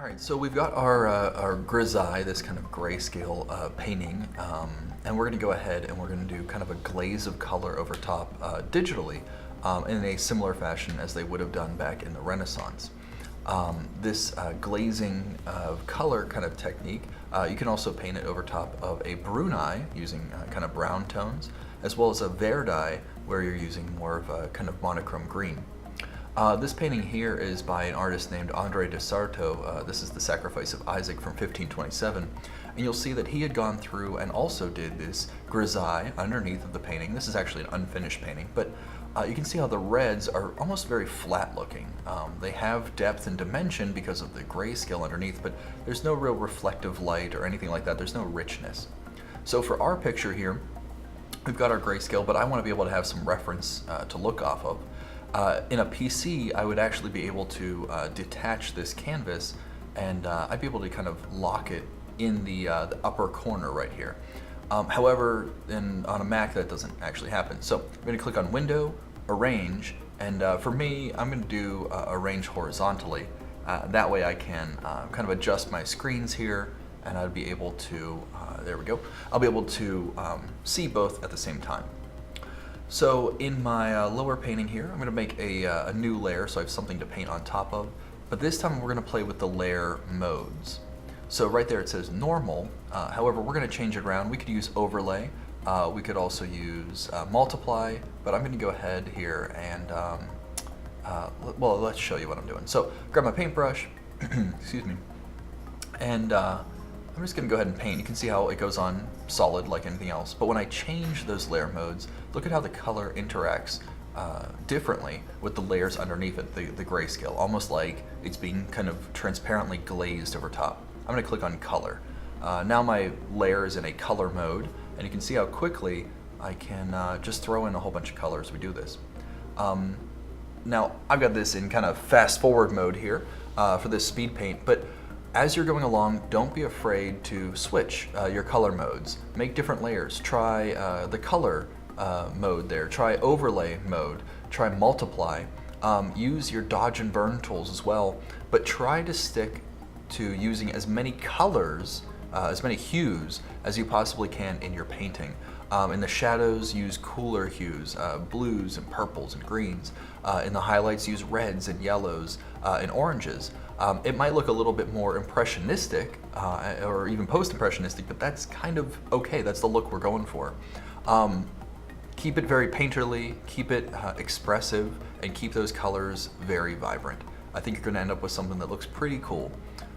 Alright, so we've got our grisaille, this kind of grayscale painting, and we're going to go ahead and we're going to do kind of a glaze of color over top digitally in a similar fashion as they would have done back in the Renaissance. This glazing of color kind of technique, you can also paint it over top of a bruni using kind of brown tones, as well as a verdi where you're using more of a kind of monochrome green. This painting here is by an artist named André de Sarto. This is the Sacrifice of Isaac from 1527. And you'll see that he had gone through and also did this grisaille underneath of the painting. This is actually an unfinished painting, but you can see how the reds are almost very flat looking. They have depth and dimension because of the grayscale underneath, but there's no real reflective light or anything like that. There's no richness. So for our picture here, we've got our grayscale, but I want to be able to have some reference to look off of. In a PC, I would actually be able to detach this canvas, and I'd be able to kind of lock it in the upper corner right here. However, on a Mac, that doesn't actually happen. So I'm going to click on Window, Arrange, and for me, I'm going to do Arrange horizontally. That way I can kind of adjust my screens here, and I'd be able to, there we go, I'll be able to see both at the same time. So in my lower painting here, I'm going to make a new layer so I have something to paint on top of, but this time we're going to play with the layer modes. So right there it says normal, however we're going to change it around. We could use overlay, we could also use multiply, but I'm going to go ahead here and, well, let's show you what I'm doing. So grab my paintbrush, excuse me, and I'm just going to go ahead and paint. You can see how it goes on solid like anything else. But when I change those layer modes, look at how the color interacts differently with the layers underneath it, the grayscale, almost like it's being kind of transparently glazed over top. I'm going to click on color. Now my layer is in a color mode, and you can see how quickly I can just throw in a whole bunch of colors as we do this. Now I've got this in kind of fast forward mode here for this speed paint, but as you're going along, don't be afraid to switch your color modes. Make different layers. Try the color mode there. Try overlay mode. Try multiply. Use your dodge and burn tools as well, but try to stick to using as many colors, as many hues as you possibly can in your painting. In the shadows, use cooler hues, blues and purples and greens. In the highlights, use reds and yellows and oranges. It might look a little bit more impressionistic or even post-impressionistic, but that's kind of okay. That's the look we're going for. Keep it very painterly, keep it expressive, and keep those colors very vibrant. I think you're going to end up with something that looks pretty cool.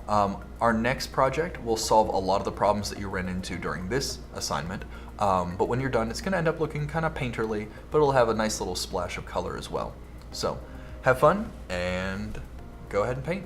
Our next project will solve a lot of the problems that you ran into during this assignment, but when you're done, it's going to end up looking kind of painterly, but it'll have a nice little splash of color as well. So have fun and go ahead and paint.